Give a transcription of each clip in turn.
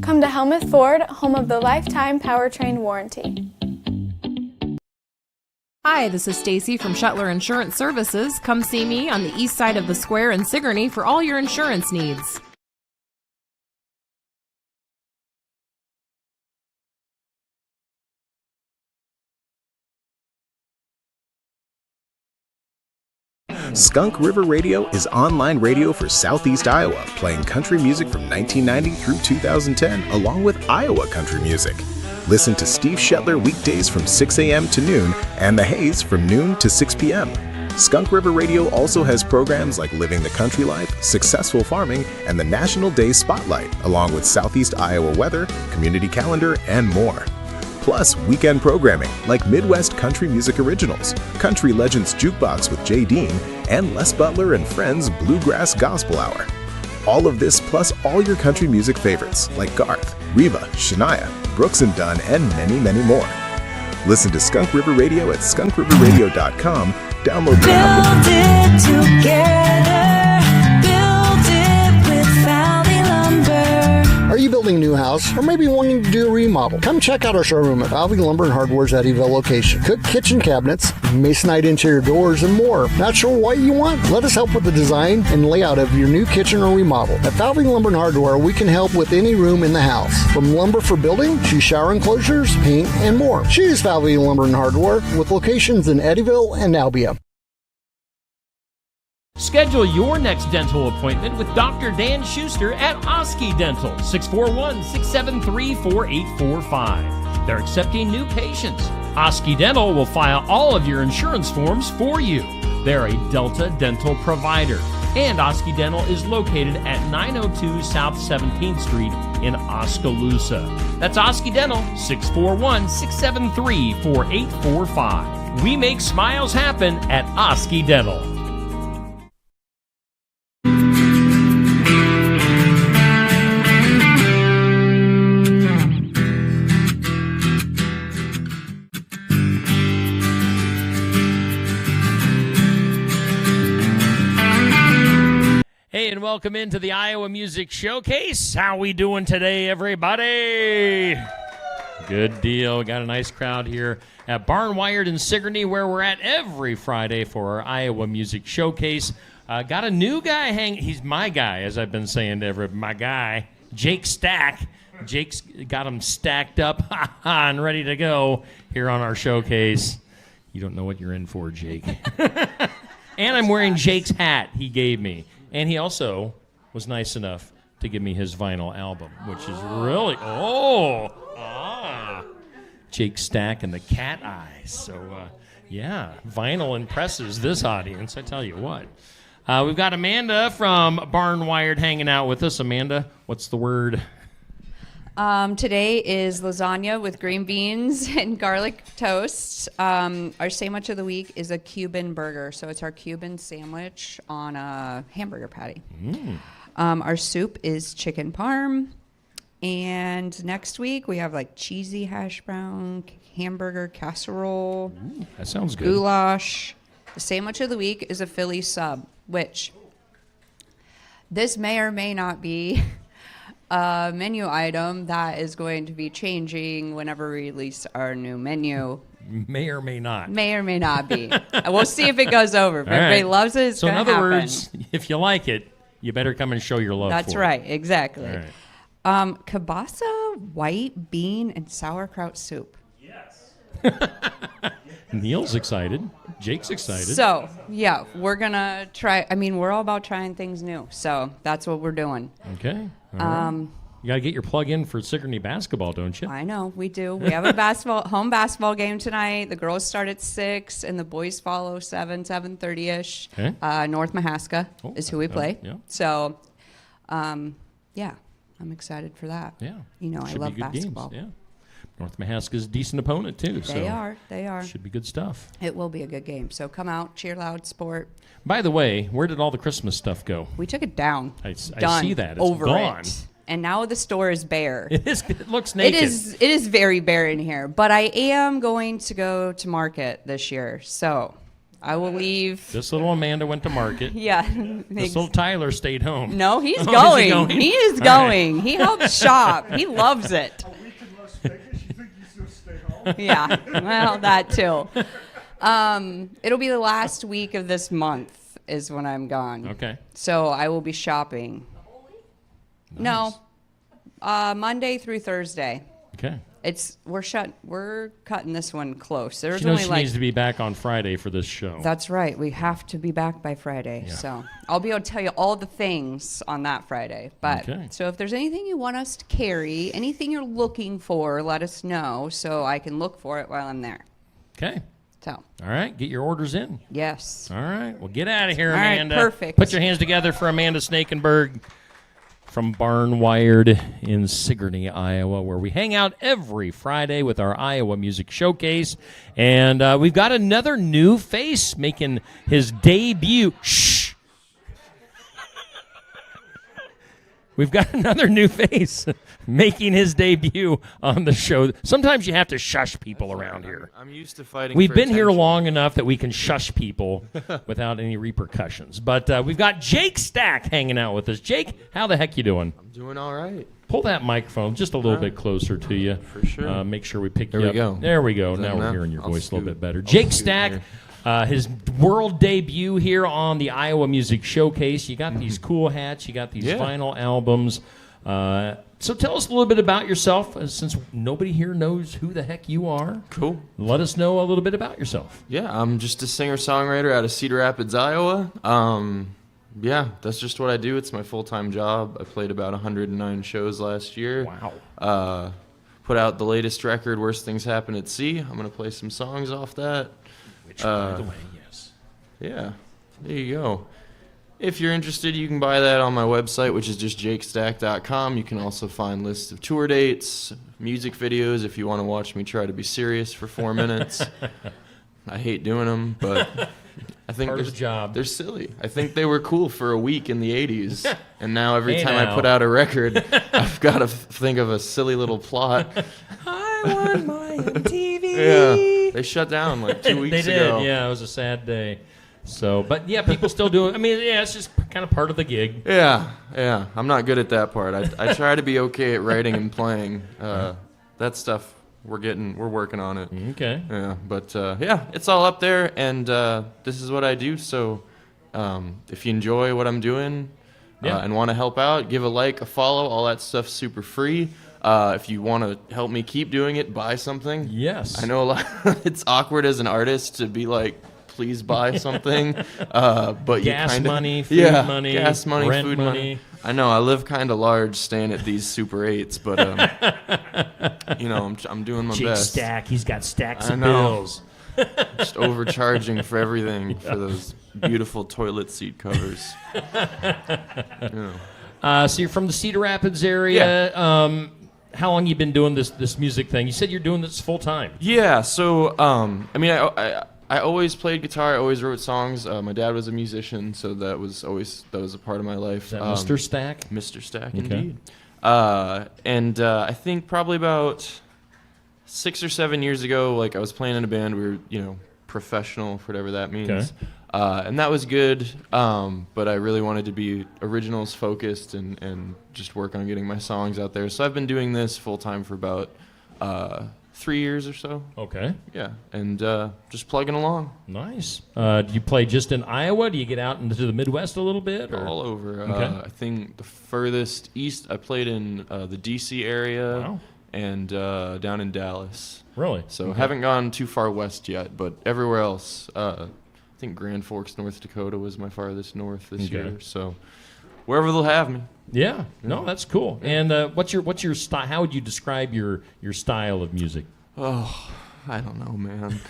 Come to Helmuth Ford, home of the lifetime powertrain warranty. Hi, this is Stacy from Shuttler Insurance Services. Come see me on the east side of the square in Sigourney for all your insurance needs. Skunk River Radio is online radio for Southeast Iowa, playing country music from 1990 through 2010, along with Iowa country music. Listen to Steve Shetler weekdays from 6 a.m. to noon, and The Haze from noon to 6 p.m. Skunk River Radio also has programs like Living the Country Life, Successful Farming, and the National Day Spotlight, along with Southeast Iowa weather, community calendar, and more. Plus, weekend programming like Midwest Country Music Originals, Country Legends Jukebox with Jay Dean, and Les Butler and Friends Bluegrass Gospel Hour. All of this plus all your country music favorites like Garth, Reba, Shania, Brooks and Dunn, and many, many more. Listen to Skunk River Radio at skunkriverradio.com. Download the app. Build it together. Build it with Valley Lumber. Are you building a new house or maybe wanting to do a remodel? Come check out our showroom at Valley Lumber and Hardware's Eddyville location. Cook kitchen cabinets, masonite interior doors, and more. Not sure what you want? Let us help with the design and layout of your new kitchen or remodel. At Valley Lumber and Hardware, we can help with any room in the house. From lumber for building to shower enclosures, paint, and more. Choose Valley Lumber and Hardware with locations in Eddyville and Albia. Schedule your next dental appointment with Dr. Dan Schuster at Oski Dental, 641-673-4845. They're accepting new patients. Oski Dental will file all of your insurance forms for you. They're a Delta dental provider. And Oski Dental is located at 902 South 17th Street in Oskaloosa. That's Oski Dental, 641-673-4845. We make smiles happen at Oski Dental. Hey, and welcome into the Iowa Music Showcase. How we doing today, everybody? Good deal. Got a nice crowd here at Barnwired in Sigourney, where we're at every Friday for our Iowa Music Showcase. Got a new guy he's my guy, as I've been saying to everybody. My guy, Jake Stack. Jake's got him stacked up and ready to go here on our showcase. You don't know what you're in for, Jake. And I'm wearing Jake's hat he gave me. And he also was nice enough to give me his vinyl album, which is really, Jake Stack and the cat eyes. So, yeah, vinyl impresses this audience, I tell you what. We've got Amanda from Barnwired hanging out with us. Amanda, what's the word? Today is lasagna with green beans and garlic toast. Our sandwich of the week is a Cuban burger. So it's our Cuban sandwich on a hamburger patty. Our soup is chicken parm. And next week we have like cheesy hash brown, hamburger casserole. Ooh, that sounds good. Goulash. The sandwich of the week is a Philly sub, which this may or may not be a menu item that is going to be changing whenever we release our new menu. May or may not. May or may not be. We'll see if it goes over. If everybody loves it, it's so going to in happen. other words, if you like it, you better come and show your love That's for right, it. exactly. All right. Kielbasa, white bean, and sauerkraut soup. Yes. Neil's excited. Jake's excited. So, yeah, we're going to try. I mean, we're all about trying things new. So that's what we're doing. Okay. All right. You got to get your plug in for Sigourney basketball, don't you? I know, we do. We have a home basketball game tonight. The girls start at 6, and the boys follow 7:30-ish. Okay. North Mahaska is who we play. Yeah. So, yeah, I'm excited for that. Yeah. You know, I Should love be good basketball. games. Yeah. North Mahaska's a decent opponent, too. They are. Should be good stuff. It will be a good game. So come out, cheer loud, sport. By the way, where did all the Christmas stuff go? We took it down. I Done. see that. It's over gone. it. And now the store is bare. It looks naked. It is very bare in here. But I am going to go to market this year. So I will leave. This little Amanda went to market. Yeah. This little Tyler stayed home. No, he's Oh, going. is he going? He is All going. He helps shop. He loves it. Yeah, well, that too. It'll be the last week of this month is when I'm gone. Okay. So I will be shopping. Nice. No, Monday through Thursday. Okay. We're cutting this one close. There's She knows only she like. needs to be back on Friday for this show. That's right. We have to be back by Friday. Yeah. So I'll be able to tell you all the things on that Friday. But Okay. so if there's anything you want us to carry, anything you're looking for, let us know so I can look for it while I'm there. Okay. So All right. Get your orders in. yes. All right. Well, get out of here, All right, Amanda. perfect. Put your hands together for Amanda Snakenberg from Barn Wired in Sigourney, Iowa, where we hang out every Friday with our Iowa Music Showcase. And we've got another new face making his debut. Shh. We've got another new face making his debut on the show. Sometimes you have to shush people around here. I'm used to fighting. We've for been here attention. long enough that we can shush people without any repercussions. But we've got Jake Stack hanging out with us. Jake, how the heck you doing? I'm doing all right. Pull that microphone just a little bit closer to you. For sure. Make sure we pick There you we up. go. There we go. Is that Now we're enough? hearing your I'll voice a little scoot. bit better. I'll Jake scoot Stack, here. his world debut here on the Iowa Music Showcase. You got these cool hats. You got these Yeah. vinyl albums. So tell us a little bit about yourself, since nobody here knows who the heck you are. Cool. Let us know a little bit about yourself. Yeah, I'm just a singer-songwriter out of Cedar Rapids, Iowa. Yeah, that's just what I do. It's my full-time job. I played about 109 shows last year. Wow. Put out the latest record, Worst Things Happen at Sea. I'm going to play some songs off that. Which, by the way, yes. Yeah, there you go. If you're interested, you can buy that on my website, which is just jakestack.com. You can also find lists of tour dates, music videos if you want to watch me try to be serious for 4 minutes. I hate doing them, but I think Part of the job. they're silly. I think they were cool for a week in the 80s, and now every Hey, time now. I put out a record, I've got to think of a silly little plot. I want my MTV. Yeah, they shut down like 2 weeks They did. ago. Yeah, it was a sad day. So, but yeah, people still do it. I mean, yeah, it's just kind of part of the gig. Yeah. I'm not good at that part. I try to be okay at writing and playing. That stuff we're working on it. Okay. Yeah, but yeah, it's all up there, and this is what I do. So if you enjoy what I'm doing Yeah. and want to help out, give a like, a follow. All that stuff's super free. If you want to help me keep doing it, buy something. Yes. I know a lot. It's awkward as an artist to be like, please buy something, but Gas you kind of money, food money, gas money, rent food money. I know I live kind of large, staying at these Super 8s, but I'm doing my Jake best. Stack, he's got stacks I of know. bills. Just overcharging for everything for those beautiful toilet seat covers. So you're from the Cedar Rapids area. Yeah. How long you been doing this music thing? You said you're doing this full time. Yeah, so I mean, I always played guitar. I always wrote songs. My dad was a musician, so that was a part of my life. Is that Mr. Stack? Mr. Stack, Okay. indeed. I think probably about 6 or 7 years ago, like I was playing in a band. We were, professional, whatever that means. Okay. And that was good. But I really wanted to be originals focused and just work on getting my songs out there. So I've been doing this full time for about 3 years or so. Okay. Yeah, and just plugging along. Nice. Do you play just in Iowa? Do you get out into the Midwest a little bit? Or? All over. Okay. I think the furthest east I played in the D.C. area. Wow. And down in Dallas. Really? So Okay. haven't gone too far west yet, but everywhere else. I think Grand Forks, North Dakota was my farthest north this Okay. year. So wherever they'll have me. Yeah. No, that's cool. And what's your style? How would you describe your style of music? Oh, I don't know, man.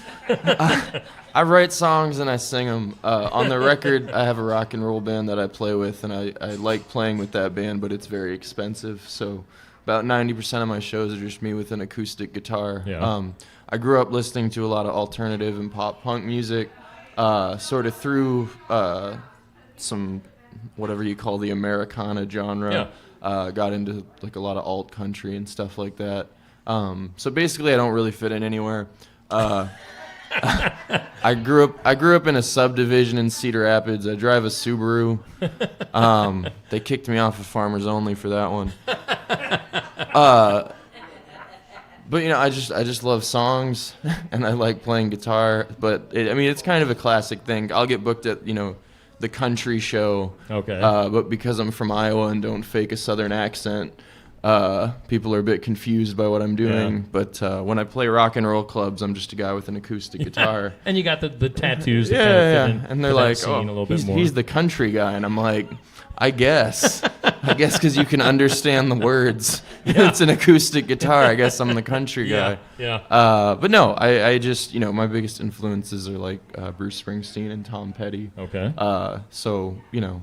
I write songs and I sing them. On the record, I have a rock and roll band that I play with, and I like playing with that band, but it's very expensive. So about 90% of my shows are just me with an acoustic guitar. Yeah. I grew up listening to a lot of alternative and pop punk music, sort of through some whatever you call the Americana genre. Yeah. Got into like a lot of alt country and stuff like that. So basically, I don't really fit in anywhere. I grew up in a subdivision in Cedar Rapids. I drive a Subaru. They kicked me off of Farmers Only for that one. But I just love songs, and I like playing guitar. But it's kind of a classic thing. I'll get booked at the country show. Okay. But because I'm from Iowa and don't fake a Southern accent, people are a bit confused by what I'm doing. Yeah. But when I play rock and roll clubs, I'm just a guy with an acoustic guitar. And you got the tattoos. That Yeah. kind of fit in, And they're to that like, scene a little bit more. he's the country guy. And I'm like, I guess because you can understand the words. It's an acoustic guitar. I guess I'm the country guy. Yeah. But no, I just, my biggest influences are like Bruce Springsteen and Tom Petty. Okay. So,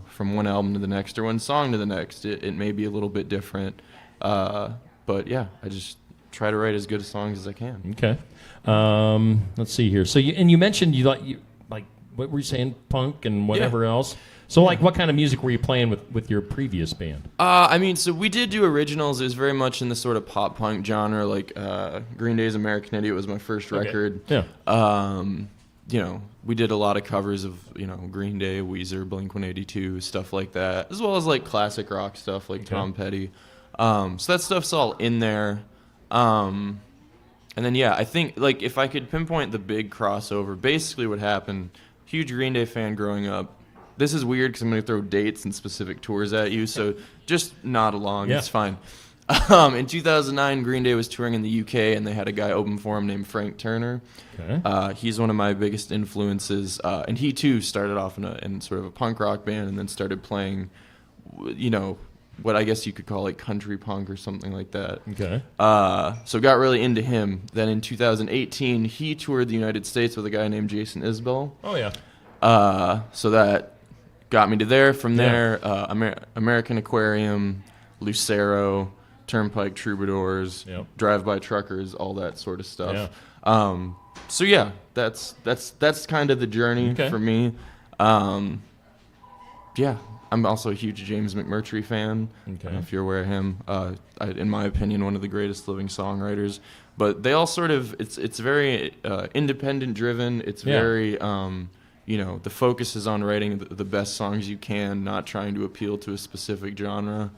from one album to the next or one song to the next, it may be a little bit different. But yeah, I just try to write as good songs as I can. Okay. Let's see here. So you mentioned you like what were you saying, punk and whatever else. So what kind of music were you playing with your previous band? So we did do originals. It was very much in the sort of pop punk genre. Like Green Day's American Idiot was my first record. Yeah. We did a lot of covers of Green Day, Weezer, Blink-182, stuff like that, as well as like classic rock stuff like Tom Petty. So that stuff's all in there. And then I think like if I could pinpoint the big crossover, basically what happened. Huge Green Day fan growing up. This is weird because I'm going to throw dates and specific tours at you, so just nod along. Yeah. It's fine. In 2009, Green Day was touring in the UK, and they had a guy open for him named Frank Turner. Okay. He's one of my biggest influences, and he too started off in sort of a punk rock band, and then started playing, what I guess you could call like country punk or something like that. Okay. So got really into him. Then in 2018, he toured the United States with a guy named Jason Isbell. Oh yeah. So that got me to there. From there, American Aquarium, Lucero, Turnpike Troubadours, Drive-By Truckers, all that sort of stuff. Yeah. That's kind of the journey for me. I'm also a huge James McMurtry fan. Okay. If you're aware of him, in my opinion, one of the greatest living songwriters. But they all sort of it's very independent driven. It's very the focus is on writing the best songs you can, not trying to appeal to a specific genre,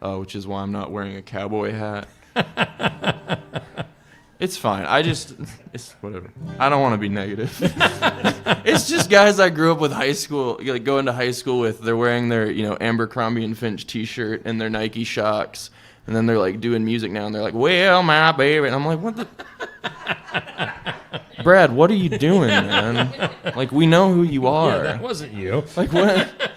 which is why I'm not wearing a cowboy hat. It's fine. It's whatever. I don't want to be negative. It's just guys I grew up with going to high school with. They're wearing their, Abercrombie and Finch t-shirt and their Nike Shocks. And then they're like doing music now and they're like, well, my baby. And I'm like, what the? Brad, what are you doing, man? Like, we know who you are. Yeah, that wasn't you. Like, what?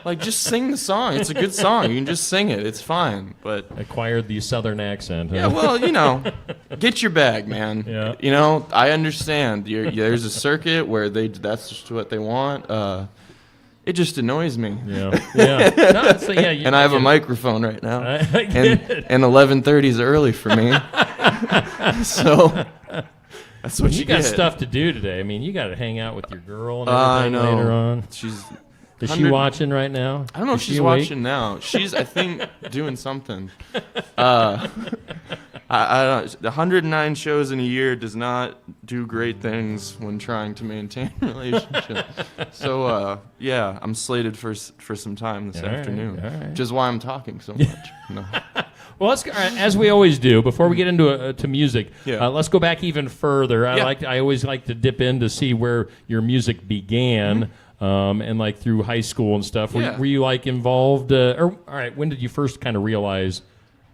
Like, just sing the song. It's a good song. You can just sing it. It's fine. But acquired the Southern accent. Huh? yeah, well, get your bag, man. Yeah. I understand. There's a circuit where that's just what they want. It just annoys me. Yeah. No, and I have a microphone right now. I get it. And 11:30 is early for me. So that's what you got get. stuff to do today. I mean, you got to hang out with your girl and everything later on. Is she watching right now? I don't know if she's watching now. She's, I think, doing something. I don't. 109 shows in a year does not do great things when trying to maintain a relationship. So, I'm slated for some time this afternoon, which is why I'm talking so much. No. Well, as we always do, before we get into to music, let's go back even further. I always like to dip in to see where your music began. And like through high school and stuff. Were you like involved? All right, when did you first kind of realize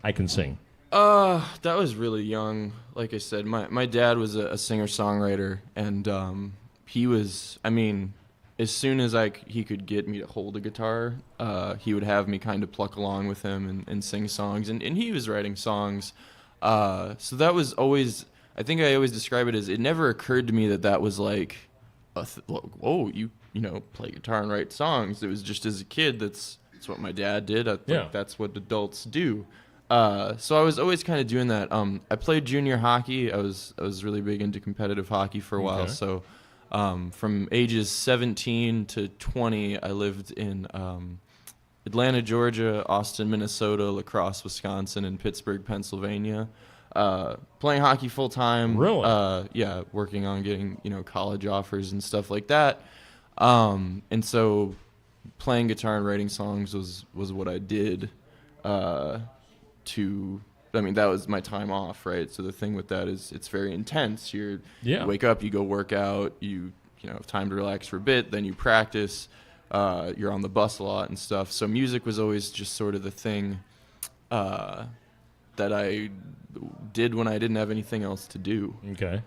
I can sing? That was really young. Like I said, my dad was a singer-songwriter, and he was, as soon as he could get me to hold a guitar, he would have me kind of pluck along with him and sing songs, and he was writing songs. So that was always, I think I always describe it as, it never occurred to me that was like, you play guitar and write songs. It was just as a kid, that's what my dad did. I think that's what adults do. So I was always kind of doing that. I played junior hockey. I was really big into competitive hockey for a while. So from ages 17 to 20, I lived in Atlanta, Georgia, Austin, Minnesota, La Crosse, Wisconsin, and Pittsburgh, Pennsylvania. playing hockey full time. Really? Yeah, working on getting college offers and stuff like that. And so playing guitar and writing songs was what I did. That was my time off, right? So the thing with that is it's very intense. You wake up, you go work out, you have time to relax for a bit, then you practice. You're on the bus a lot and stuff. So music was always just sort of the thing that I did when I didn't have anything else to do. Okay.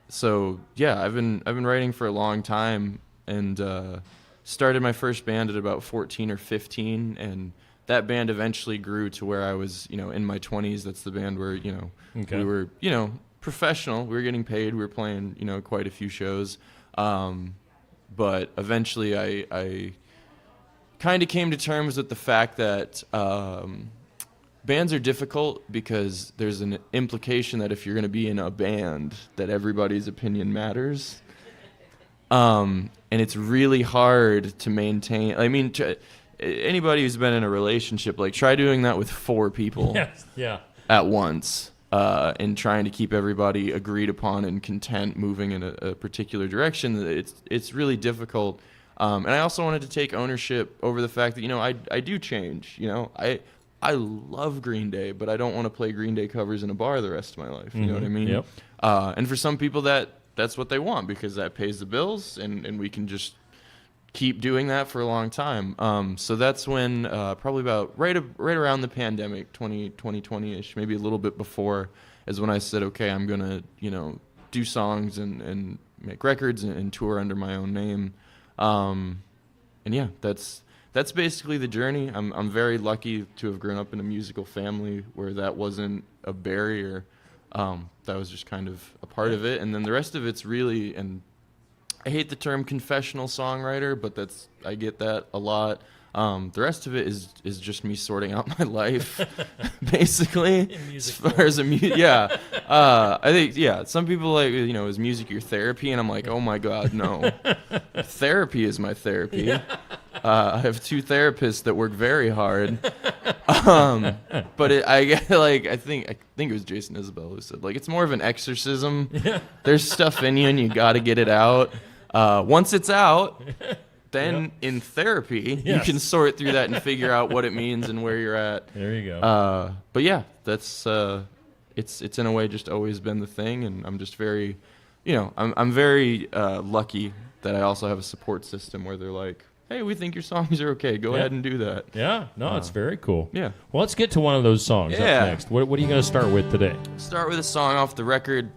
So yeah, I've been writing for a long time, and started my first band at about 14 or 15, and that band eventually grew to where I was, in my 20s. That's the band where, we were, professional. We were getting paid. We were playing, quite a few shows. But eventually I kind of came to terms with the fact that bands are difficult because there's an implication that if you're going to be in a band, that everybody's opinion matters. And it's really hard to maintain. I mean, anybody who's been in a relationship, like, try doing that with 4 people at once, and trying to keep everybody agreed upon and content moving in a particular direction. It's really difficult. And I also wanted to take ownership over the fact that, I do change. I love Green Day, but I don't want to play Green Day covers in a bar the rest of my life. You know what I mean? Yep. And for some people that's what they want, because that pays the bills, and we can just keep doing that for a long time. So that's when probably about right around the pandemic, 2020-ish, maybe a little bit before, is when I said, okay, I'm gonna do songs and make records and tour under my own name. And yeah, that's basically the journey. I'm very lucky to have grown up in a musical family where that wasn't a barrier. That was just kind of a part of it, and then the rest of it's really, and I hate the term confessional songwriter, but I get that a lot. The rest of it is just me sorting out my life, basically. As far as I think some people is music your therapy, and I'm like, oh my god, no. Therapy is my therapy. I have 2 therapists that work very hard. But I think it was Jason Isabel who said, it's more of an exorcism. There's stuff in you and you got to get it out. Once it's out, then in therapy, you can sort through that and figure out what it means and where you're at. There you go. But yeah, that's it's in a way just always been the thing, and I'm just very, I'm very lucky that I also have a support system where they're like, hey, we think your songs are okay. Go ahead and do that. Yeah, no, it's very cool. Yeah. Well, let's get to one of those songs up next. What are you going to start with today? Start with a song off the record.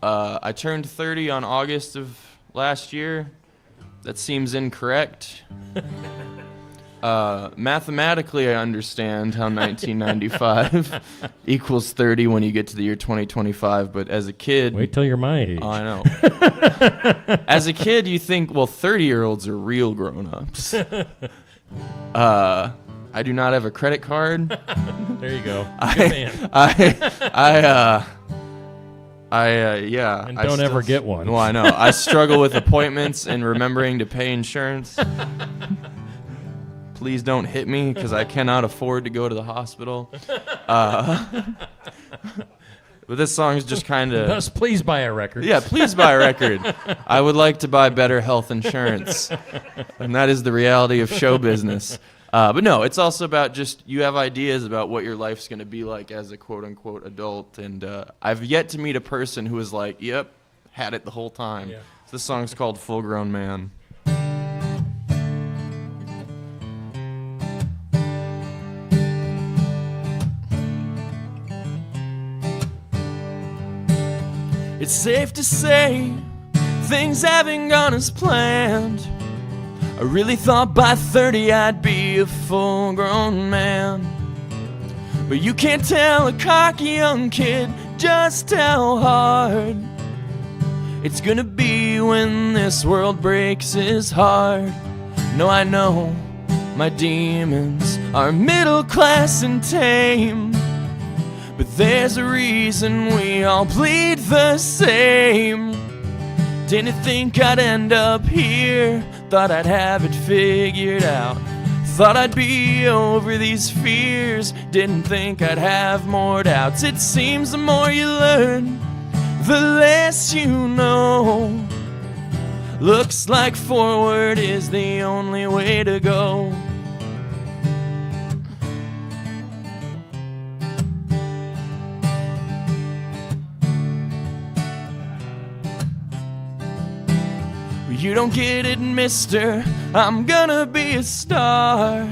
I turned 30 on August of last year. That seems incorrect. Mathematically, I understand how 1995 equals 30 when you get to the year 2025, but as a kid... Wait till you're my age. Oh, I know. As a kid, you think, well, 30-year-olds are real grown-ups. I do not have a credit card. There you go. Good man. And don't ever get one. Well, I know. I struggle with appointments and remembering to pay insurance. Please don't hit me, because I cannot afford to go to the hospital. But this song is just kind of... Thus, please buy a record. Yeah, please buy a record. I would like to buy better health insurance. And that is the reality of show business. But no, it's also about just, you have ideas about what your life's going to be like as a quote-unquote adult. And I've yet to meet a person who is like, yep, had it the whole time. Yeah. So this song's called Full Grown Man. It's safe to say things haven't gone as planned. I really thought by 30 I'd be a full-grown man. But you can't tell a cocky young kid just how hard it's gonna be when this world breaks his heart. No, I know my demons are middle class and tame, but there's a reason we all bleed the same. Didn't think I'd end up here, thought I'd have it figured out. Thought I'd be over these fears, didn't think I'd have more doubts. It seems the more you learn, the less you know. Looks like forward is the only way to go. You don't get it, mister, I'm gonna be a star.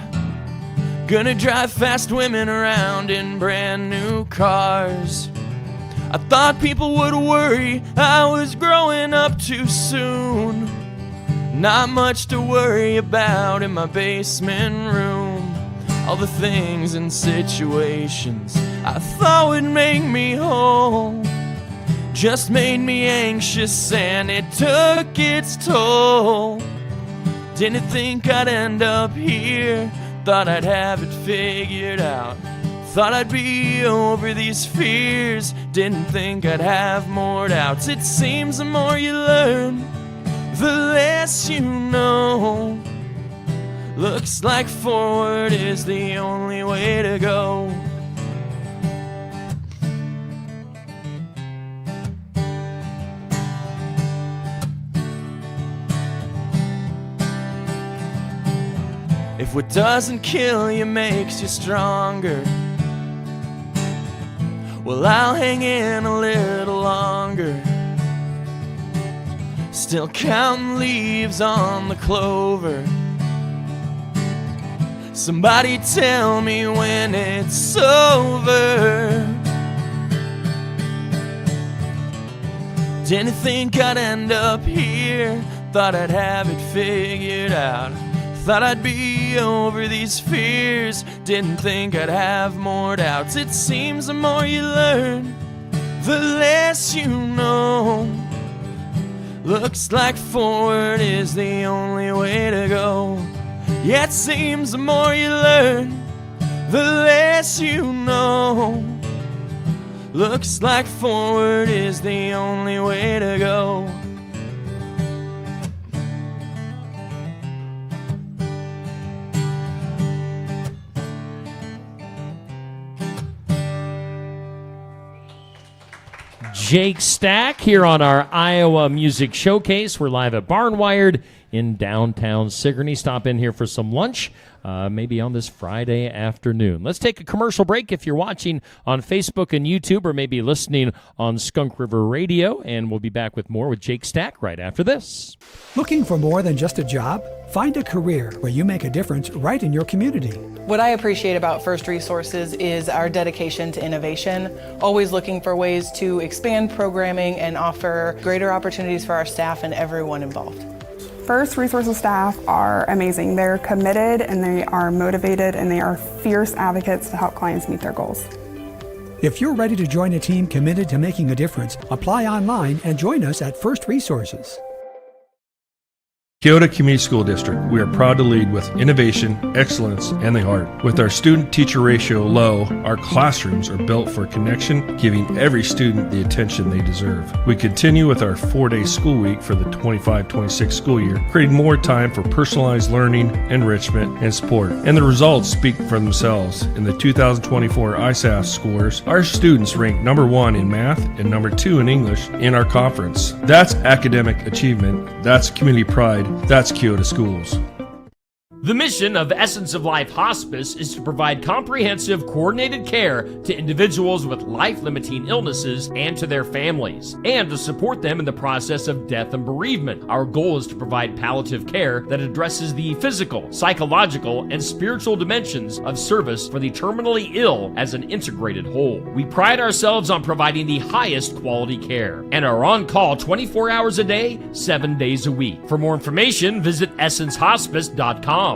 Gonna drive fast women around in brand new cars. I thought people would worry I was growing up too soon. Not much to worry about in my basement room. All the things and situations I thought would make me whole just made me anxious, and it took its toll. Didn't think I'd end up here, thought I'd have it figured out. Thought I'd be over these fears, didn't think I'd have more doubts. It seems the more you learn, the less you know. Looks like forward is the only way to go. If what doesn't kill you makes you stronger, well, I'll hang in a little longer. Still counting leaves on the clover. Somebody tell me when it's over. Didn't think I'd end up here, thought I'd have it figured out. Thought I'd be over these fears, didn't think I'd have more doubts. It seems the more you learn, the less you know. Looks like forward is the only way to go. Yeah, it seems the more you learn, the less you know. Looks like forward is the only way to go. Jake Stack here on our Iowa Music Showcase. We're live at Barnwired in downtown Sigourney. Stop in here for some lunch, maybe on this Friday afternoon. Let's take a commercial break if you're watching on Facebook and YouTube, or maybe listening on Skunk River Radio, and we'll be back with more with Jake Stack right after this. Looking for more than just a job? Find a career where you make a difference right in your community. What I appreciate about First Resources is our dedication to innovation, always looking for ways to expand programming and offer greater opportunities for our staff and everyone involved. First Resources staff are amazing. They're committed and they are motivated and they are fierce advocates to help clients meet their goals. If you're ready to join a team committed to making a difference, apply online and join us at First Resources. Keota Community School District, we are proud to lead with innovation, excellence, and the heart. With our student-teacher ratio low, our classrooms are built for connection, giving every student the attention they deserve. We continue with our 4-day school week for the 25-26 school year, creating more time for personalized learning, enrichment, and sport. And the results speak for themselves. In the 2024 ISAF scores, our students ranked number 1 in math and number 2 in English in our conference. That's academic achievement. That's community pride. That's Keota Schools. The mission of Essence of Life Hospice is to provide comprehensive, coordinated care to individuals with life-limiting illnesses and to their families, and to support them in the process of death and bereavement. Our goal is to provide palliative care that addresses the physical, psychological, and spiritual dimensions of service for the terminally ill as an integrated whole. We pride ourselves on providing the highest quality care and are on call 24 hours a day, 7 days a week. For more information, visit essencehospice.com.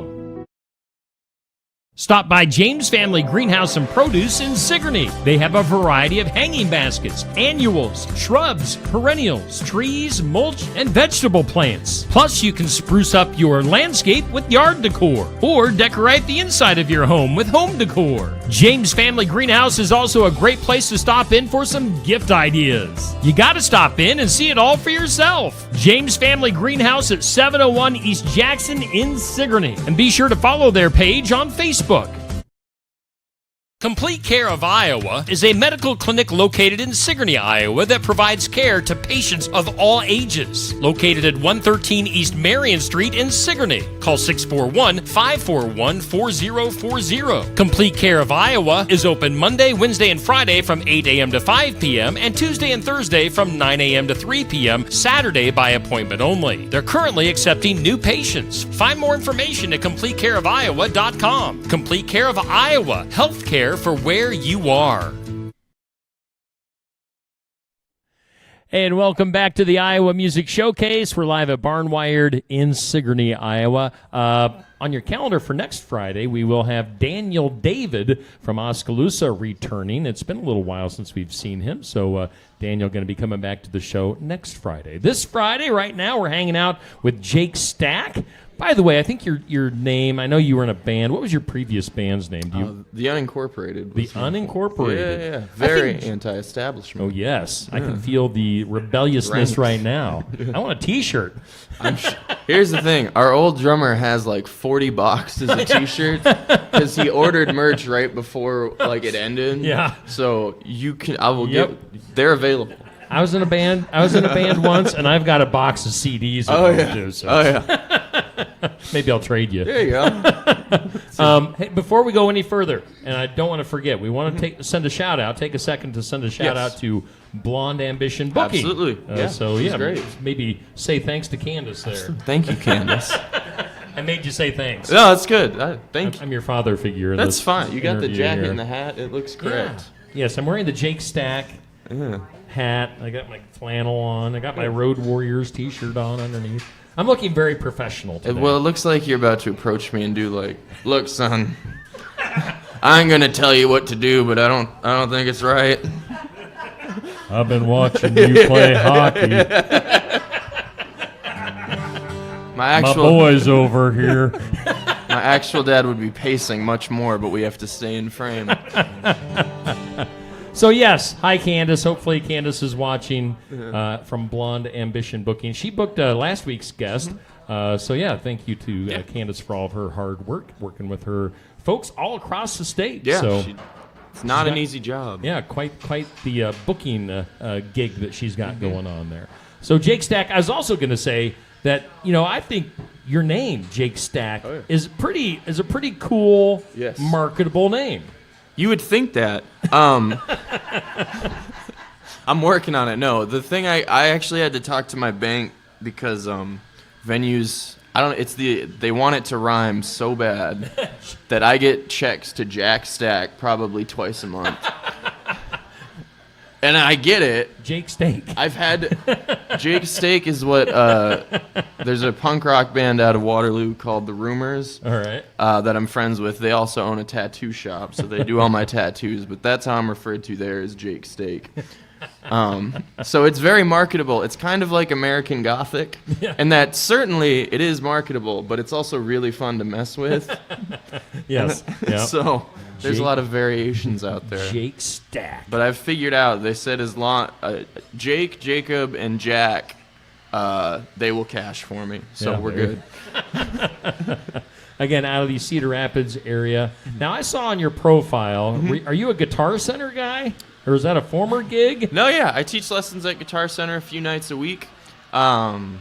Stop by James Family Greenhouse and Produce in Sigourney. They have a variety of hanging baskets, annuals, shrubs, perennials, trees, mulch, and vegetable plants. Plus, you can spruce up your landscape with yard decor or decorate the inside of your home with home decor. James Family Greenhouse is also a great place to stop in for some gift ideas. You got to stop in and see it all for yourself. James Family Greenhouse at 701 East Jackson in Sigourney. And be sure to follow their page on Facebook. Complete Care of Iowa is a medical clinic located in Sigourney, Iowa that provides care to patients of all ages. Located at 113 East Marion Street in Sigourney. Call 641-541-4040. Complete Care of Iowa is open Monday, Wednesday, and Friday from 8 a.m. to 5 p.m. and Tuesday and Thursday from 9 a.m. to 3 p.m. Saturday by appointment only. They're currently accepting new patients. Find more information at CompleteCareOfIowa.com. Complete Care of Iowa. Healthcare for where you are. And welcome back to the Iowa Music Showcase. We're live at Barnwired in Sigourney, Iowa. On your calendar for next Friday, we will have Daniel David from Oskaloosa returning. It's been a little while since we've seen him, so Daniel going to be coming back to the show next Friday. This Friday, right now, we're hanging out with Jake Stack. By the way, I think your name, I know you were in a band. What was your previous band's name? The Unincorporated. The Unincorporated. Yeah. Very anti-establishment. Oh, yes. I can feel the rebelliousness right now. I want a T-shirt. Here's the thing. Our old drummer has like 40 boxes of T-shirts because he ordered merch right before it ended. Yeah. So they're available. I was in a band once, and I've got a box of CDs. Too, so. Maybe I'll trade you. There you go. Hey, before we go any further, and I don't want to forget, we want to send a shout out. Take a second to send a shout out to Blonde Ambition Booking. Absolutely. Great. Maybe say thanks to Candace there. Thank you, Candace. I made you say thanks. No, that's good. Thank you. I'm your father figure. That's fine. You got the jacket and the hat. It looks correct. Yeah. Yes, I'm wearing the Jake Stack hat. I got my flannel on. I got my Road Warriors T-shirt on underneath. I'm looking very professional today. Well, it looks like you're about to approach me and do look, son, I ain't gonna tell you what to do, but I don't think it's right. I've been watching you play hockey. My boy's over here. My actual dad would be pacing much more, but we have to stay in frame. So, yes, hi, Candace. Hopefully Candace is watching from Blonde Ambition Booking. She booked last week's guest. Thank you to Candace for all of her hard work, working with her folks all across the state. Yeah, it's not an easy job. Yeah, quite the booking gig that she's got going on there. So, Jake Stack, I was also going to say that, I think your name, Jake Stack, is a pretty cool, marketable name. You would think that. I'm working on it. No, the thing I actually had to talk to my bank because venues, they want it to rhyme so bad that I get checks to Jack Stack probably twice a month. And I get it. Jake Steak. Jake Steak is what, there's a punk rock band out of Waterloo called The Rumors. All right. That I'm friends with. They also own a tattoo shop, so they do all my tattoos, but that's how I'm referred to there as Jake Steak. So it's very marketable. It's kind of like American Gothic, and that certainly it is marketable, but it's also really fun to mess with. Yes. So there's a lot of variations out there. Jake Stack. But I've figured out, they said as long Jake, Jacob, and Jack, they will cash for me. So we're good. Again, out of the Cedar Rapids area. Now, I saw on your profile, are you a Guitar Center guy? Or is that a former gig? No, I teach lessons at Guitar Center a few nights a week. The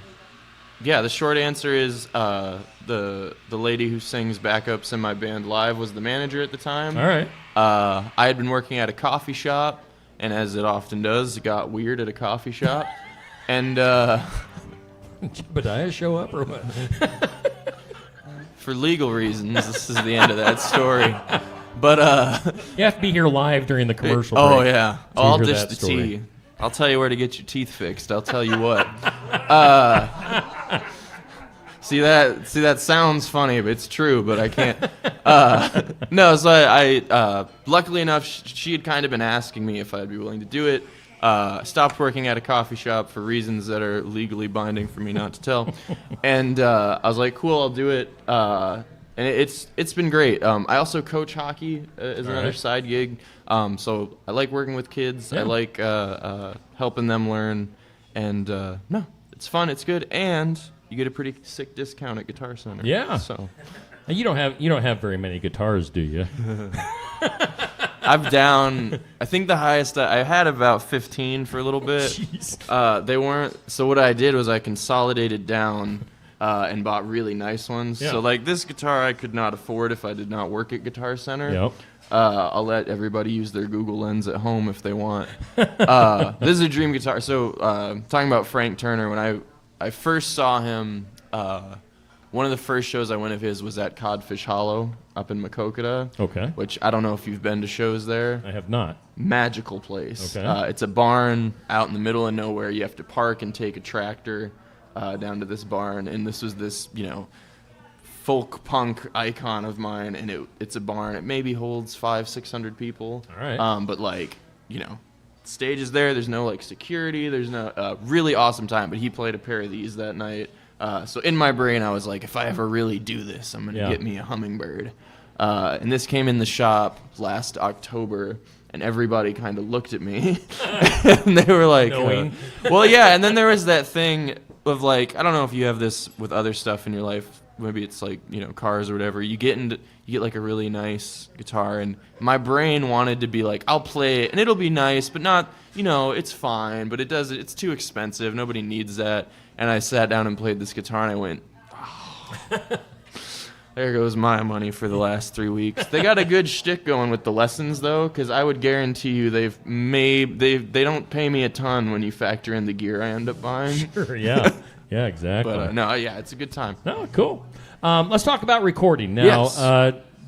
short answer is the lady who sings backups in my band live was the manager at the time. All right. I had been working at a coffee shop, and as it often does, it got weird at a coffee shop. And Jebediah show up or what? For legal reasons, this is the end of that story. But you have to be here live during the commercial break. Oh yeah, I'll dish the tea. I'll tell you where to get your teeth fixed. I'll tell you what. See that sounds funny, but it's true. But I can't. No, so I luckily enough, she had kind of been asking me if I'd be willing to do it. Stopped working at a coffee shop for reasons that are legally binding for me not to tell, and I was like, cool, I'll do it. And it's been great. I also coach hockey as another side gig. So I like working with kids. I like helping them learn, and no, it's fun. It's good, and you get a pretty sick discount at Guitar Center. Yeah. So you don't have very many guitars, do you? I'm down. I think the highest I had about 15 for a little bit. Jeez. They weren't. So what I did was I consolidated down and bought really nice ones. Yeah. So like this guitar I could not afford if I did not work at Guitar Center. Yep. I'll let everybody use their Google Lens at home if they want. This is a dream guitar. So talking about Frank Turner, when I first saw him, one of the first shows I went of his was at Codfish Hollow up in Maquoketa. Okay. Which I don't know if you've been to shows there. I have not. Magical place. Okay. It's a barn out in the middle of nowhere. You have to park and take a tractor down to this barn. And this was this, folk punk icon of mine. And it's a barn. It maybe holds 500-600 people. All right. But stage is there. There's no security. There's no really awesome time. But he played a pair of these that night. So in my brain, I was like, if I ever really do this, I'm going to get me a hummingbird. And this came in the shop last October, and everybody kind of looked at me. And they were like, well, yeah. And then there was that thing of I don't know if you have this with other stuff in your life. Maybe it's cars or whatever. You get a really nice guitar, and my brain wanted to be like, I'll play it, and it'll be nice, but not, it's fine, but it's too expensive. Nobody needs that. And I sat down and played this guitar, and I went, oh, there goes my money for the last 3 weeks. They got a good shtick going with the lessons, though, because I would guarantee you they don't pay me a ton when you factor in the gear I end up buying. Sure, yeah. Yeah, exactly. But it's a good time. Oh, cool. Let's talk about recording now.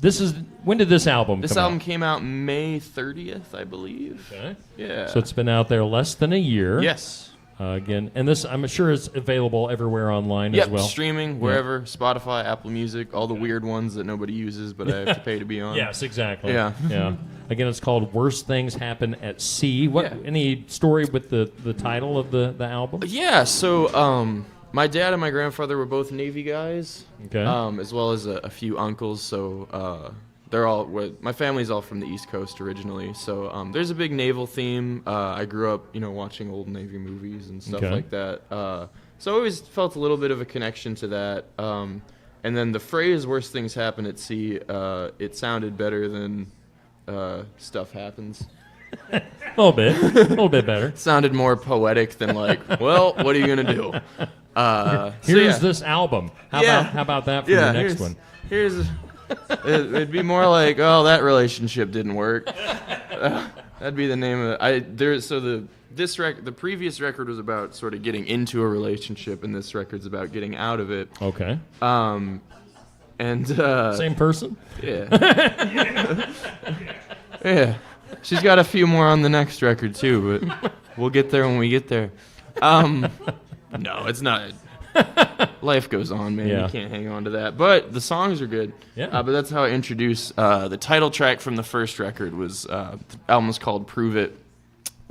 Yes. When did this album come out? This album came out May 30th, I believe. Okay. Yeah. So it's been out there less than a year. Yes. Again, and this I'm sure is available everywhere online as well. Streaming wherever, Spotify, Apple Music, all the weird ones that nobody uses, but I have to pay to be on. Yes, exactly. Yeah. Yeah. Again, it's called Worst Things Happen at Sea. Any story with the title of the album? Yeah, so my dad and my grandfather were both Navy guys. Okay. As well as a few uncles, so my family's all from the East Coast originally, so there's a big naval theme. I grew up, watching old Navy movies and stuff like that. So I always felt a little bit of a connection to that. And then the phrase "worst things happen at sea," it sounded better than "stuff happens." A little bit better. Sounded more poetic than well, what are you gonna do? Here's this album. How about that for the next one? It'd be more like, oh, that relationship didn't work. That'd be the name of it. The previous record was about sort of getting into a relationship, and this record's about getting out of it. Okay. And same person? Yeah. Yeah. She's got a few more on the next record too, but we'll get there when we get there. No, it's not. Life goes on, man. You can't hang on to that. But the songs are good. Yeah. But that's how I introduced the title track from the first record. The album was called "Prove It."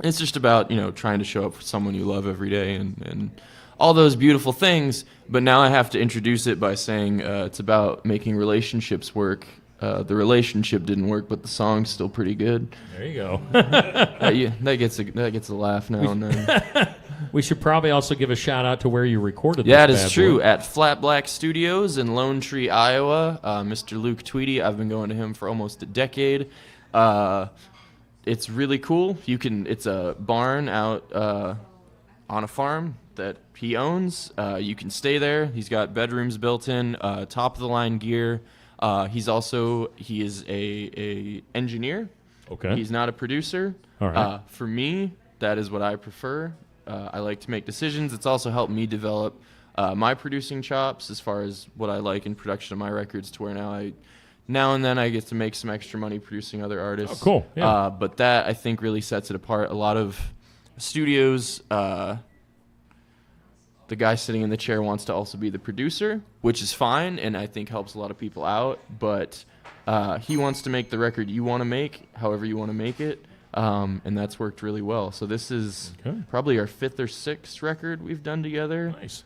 It's just about trying to show up for someone you love every day and all those beautiful things. But now I have to introduce it by saying it's about making relationships work. The relationship didn't work, but the song's still pretty good. There you go. that gets a laugh now and then. We should probably also give a shout out to where you recorded this. Yeah, it is true. boy. At Flat Black Studios in Lone Tree, Iowa. Mr. Luke Tweedy, I've been going to him for almost a decade. It's really cool. It's a barn out on a farm that he owns. You can stay there. He's got bedrooms built in, top of the line gear. He is a engineer. Okay. He's not a producer. All right. For me, that is what I prefer. I like to make decisions. It's also helped me develop my producing chops as far as what I like in production of my records, to where now and then I get to make some extra money producing other artists. Oh, cool. Yeah. But that, I think, really sets it apart. A lot of studios the guy sitting in the chair wants to also be the producer, which is fine, and I think helps a lot of people out. But he wants to make the record you want to make, however you want to make it, and that's worked really well. So this is probably our 5th or 6th record we've done together. Nice.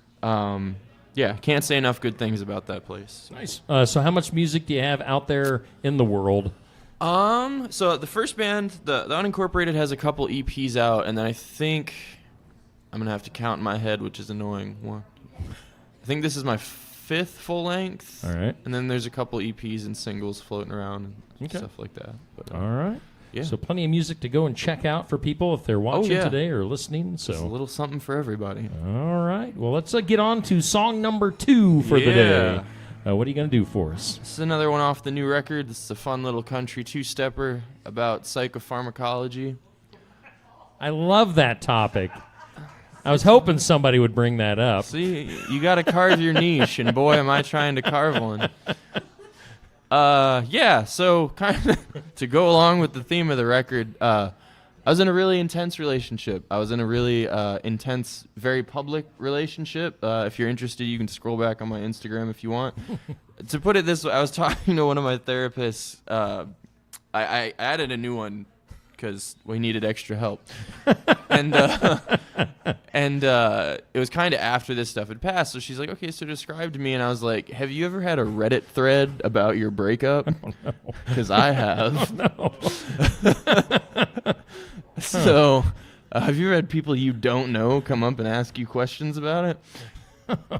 Yeah, can't say enough good things about that place. Nice. So how much music do you have out there in the world? So the first band, the Unincorporated, has a couple EPs out, and then I think I'm gonna have to count in my head, which is annoying. I think this is my 5th full length. All right. And then there's a couple EPs and singles floating around and stuff like that. But, all right. Yeah. So plenty of music to go and check out for people if they're watching today or listening. So it's a little something for everybody. All right. Well, let's get on to song number 2 for the day. What are you going to do for us? This is another one off the new record. This is a fun little country 2-stepper about psychopharmacology. I love that topic. I was hoping somebody would bring that up. See, you got to carve your niche, and boy, am I trying to carve one. So kind of to go along with the theme of the record, I was in a really intense relationship. I was in a really intense, very public relationship. If you're interested, you can scroll back on my Instagram if you want. To put it this way, I was talking to one of my therapists. I added a new one because we needed extra help. And it was kind of after this stuff had passed. So she's like, okay, so describe to me. And I was like, have you ever had a Reddit thread about your breakup? Because I have. So have you ever had people you don't know come up and ask you questions about it?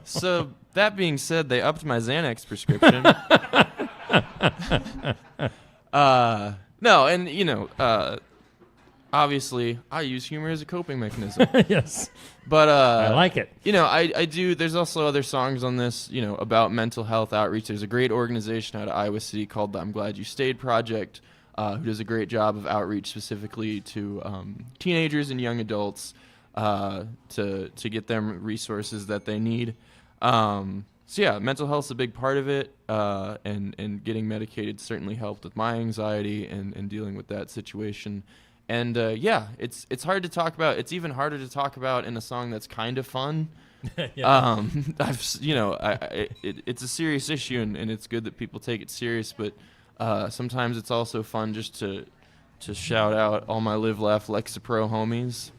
So that being said, they upped my Xanax prescription. No, and, obviously, I use humor as a coping mechanism. Yes. But I like it. I do. There's also other songs on this, about mental health outreach. There's a great organization out of Iowa City called the I'm Glad You Stayed Project, who does a great job of outreach specifically to teenagers and young adults to get them resources that they need. So yeah, mental health's a big part of it, and getting medicated certainly helped with my anxiety and dealing with that situation. And it's hard to talk about. It's even harder to talk about in a song that's kind of fun. Yeah. It's a serious issue, and it's good that people take it serious. But sometimes it's also fun just to shout out all my Live, Laugh, Lexapro homies.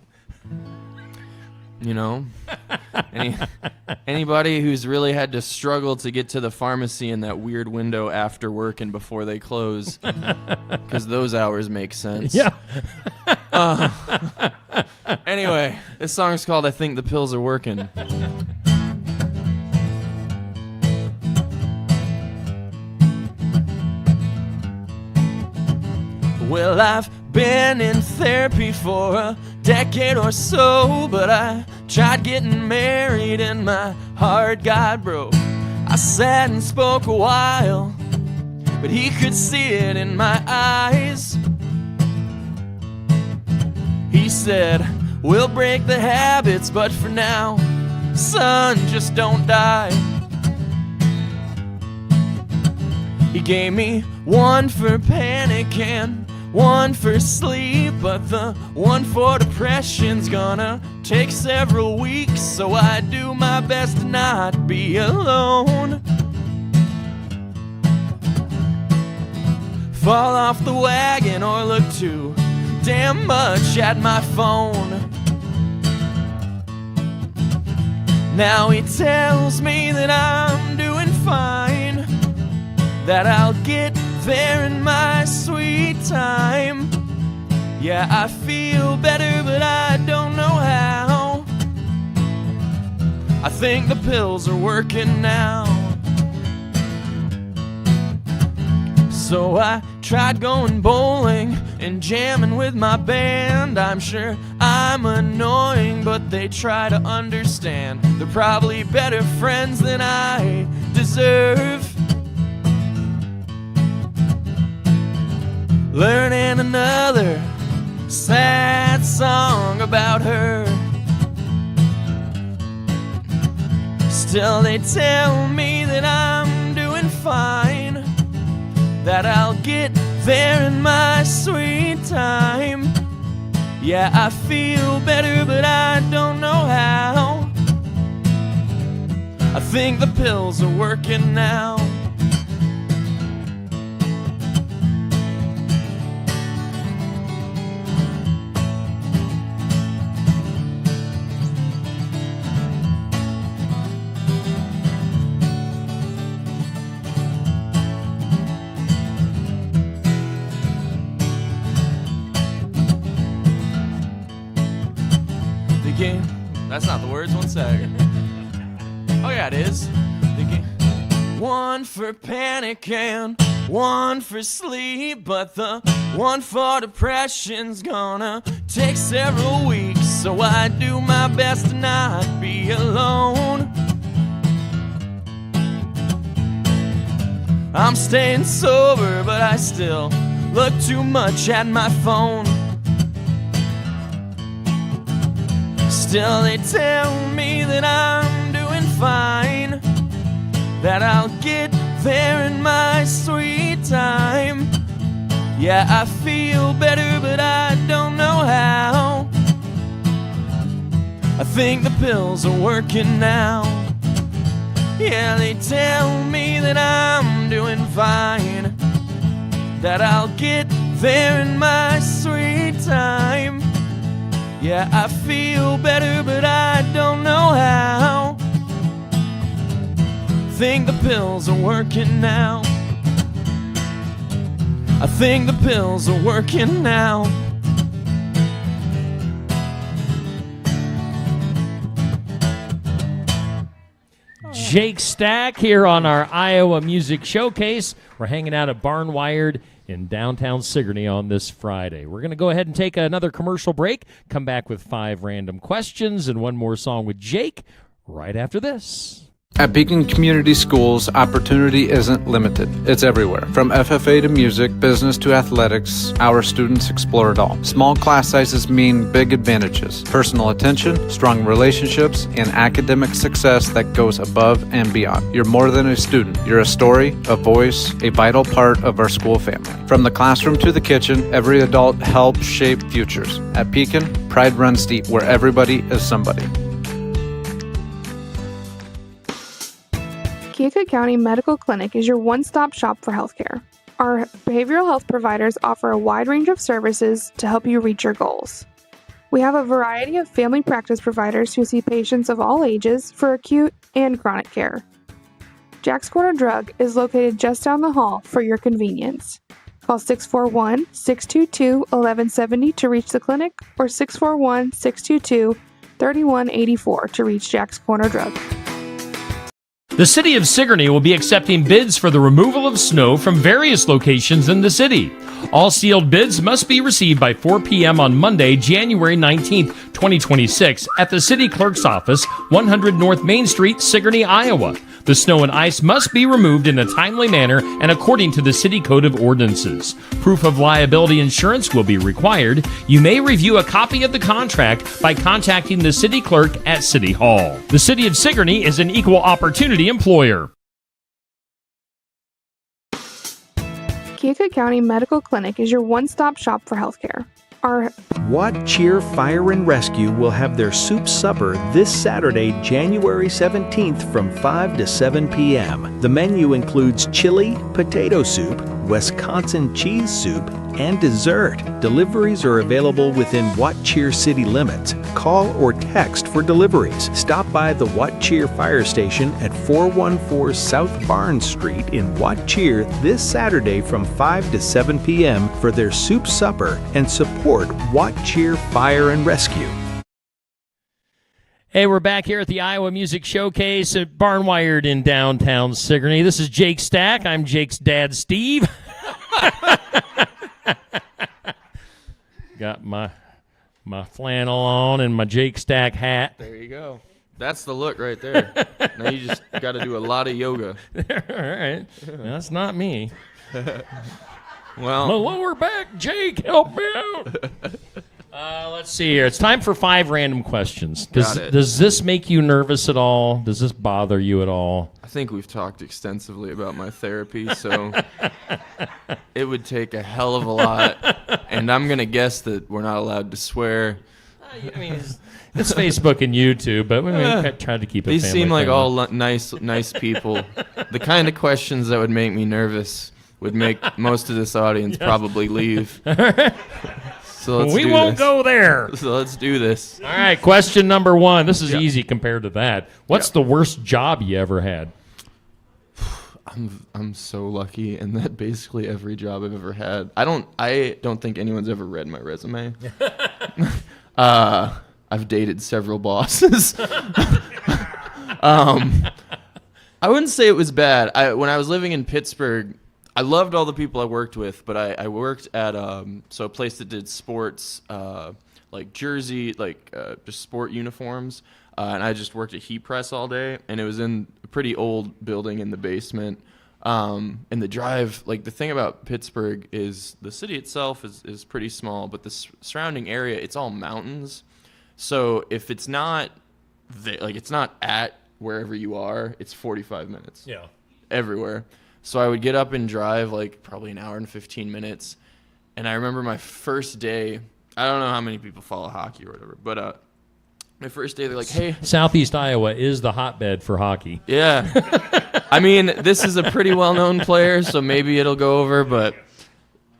Anybody who's really had to struggle to get to the pharmacy in that weird window after work and before they close, because those hours make sense. Yeah. Anyway, this song's called I Think the Pills Are Working. Well, I've been in therapy for a decade or so, but I tried getting married and my heart got broke. I sat and spoke a while, but he could see it in my eyes. He said, we'll break the habits, but for now, son, just don't die. He gave me one for panic and one for sleep, but the one for depression's gonna take several weeks, so I do my best to not be alone. Fall off the wagon or look too damn much at my phone. Now he tells me that I'm doing fine, that I'll get there in my sweet time. Yeah, I feel better, but I don't know how. I think the pills are working now. So I tried going bowling and jamming with my band. I'm sure I'm annoying, but they try to understand. They're probably better friends than I deserve. Learning another sad song about her. Still they tell me that I'm doing fine, that I'll get there in my sweet time. Yeah, I feel better, but I don't know how. I think the pills are working now. That's not the words, one second. Oh yeah, it is. One for panic and one for sleep, but the one for depression's gonna take several weeks, so I do my best to not be alone. I'm staying sober, but I still look too much at my phone. Still they tell me that I'm doing fine, that I'll get there in my sweet time. Yeah, I feel better, but I don't know how. I think the pills are working now. Yeah, they tell me that I'm doing fine, that I'll get there in my sweet time. Yeah, I feel better, but I don't know how. Think the pills are working now. I think the pills are working now. Jake Stack here on our Iowa Music Showcase. We're hanging out at Barnwired in downtown Sigourney on this Friday. We're going to go ahead and take another commercial break, come back with 5 random questions and one more song with Jake right after this. At Beacon Community Schools, opportunity isn't limited. It's everywhere. From FFA to music, business to athletics, our students explore it all. Small class sizes mean big advantages. Personal attention, strong relationships, and academic success that goes above and beyond. You're more than a student. You're a story, a voice, a vital part of our school family. From the classroom to the kitchen, every adult helps shape futures. At Beacon, pride runs deep, where everybody is somebody. Keokuk County Medical Clinic is your one-stop shop for healthcare. Our behavioral health providers offer a wide range of services to help you reach your goals. We have a variety of family practice providers who see patients of all ages for acute and chronic care. Jack's Corner Drug is located just down the hall for your convenience. Call 641-622-1170 to reach the clinic or 641-622-3184 to reach Jack's Corner Drug. The City of Sigourney will be accepting bids for the removal of snow from various locations in the city. All sealed bids must be received by 4 p.m. on Monday, January 19th, 2026, at the City Clerk's Office, 100 North Main Street, Sigourney, Iowa. The snow and ice must be removed in a timely manner and according to the City Code of Ordinances. Proof of liability insurance will be required. You may review a copy of the contract by contacting the City Clerk at City Hall. The City of Sigourney is an equal opportunity employer. Keokuk County Medical Clinic is your one-stop shop for healthcare. Our Watt Cheer Fire and Rescue will have their soup supper this Saturday, January 17th from 5 to 7 p.m. The menu includes chili, potato soup, Wisconsin cheese soup, and dessert. Deliveries are available within Watt Cheer city limits. Call or text for deliveries. Stop by the Watt Cheer Fire Station at 414 South Barnes Street in Watt Cheer this Saturday from 5 to 7 p.m. for their soup supper and support Watt Cheer Fire and Rescue. Hey, we're back here at the Iowa Music Showcase at Barnwired in downtown Sigourney. This is Jake Stack. I'm Jake's dad, Steve. Got my flannel on and my Jake Stack hat. There you go. That's the look right there. Now you just got to do a lot of yoga. All right. That's not me. Well, my lower back, Jake, help me out. Let's see here. It's time for 5 random questions. Does this make you nervous at all? Does this bother you at all? I think we've talked extensively about my therapy, so it would take a hell of a lot. And I'm going to guess that we're not allowed to swear. I mean, it's Facebook and YouTube, but we tried to keep it. They family seem like friendly. all nice people. The kind of questions that would make me nervous would make most of this audience probably leave. So We won't go there. So let's do this. All right, question number 1. This is easy compared to that. What's the worst job you ever had? I'm so lucky in that basically every job I've ever had. I don't think anyone's ever read my resume. I've dated several bosses. I wouldn't say it was bad. When I was living in Pittsburgh, I loved all the people I worked with, but I worked at a place that did sports, like jersey, just sport uniforms, and I just worked at heat press all day, and it was in a pretty old building in the basement. And the drive, the thing about Pittsburgh is the city itself is pretty small, but the surrounding area, it's all mountains. So if it's not it's not at wherever you are, it's 45 minutes. Yeah. Everywhere. So I would get up and drive probably an hour and 15 minutes. And I remember my first day, I don't know how many people follow hockey or whatever, but my first day, they're like, hey. Southeast Iowa is the hotbed for hockey. Yeah. I mean, this is a pretty well-known player, so maybe it'll go over, but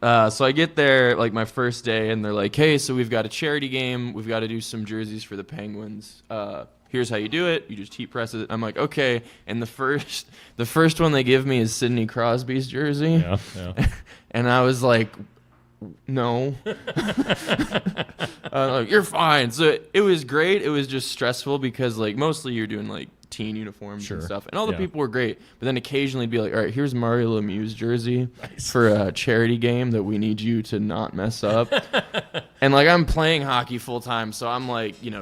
so I get there my first day, and they're like, hey, so we've got a charity game. We've got to do some jerseys for the Penguins. Here's how you do it. You just heat press it. I'm like, okay. And the first one they give me is Sidney Crosby's jersey. Yeah. And I was like, no. You're fine. So it was great. It was just stressful because mostly you're doing teen uniforms and stuff. And all the people were great. But then occasionally be like, all right, here's Mario Lemieux's jersey for a charity game that we need you to not mess up. And I'm playing hockey full time. So I'm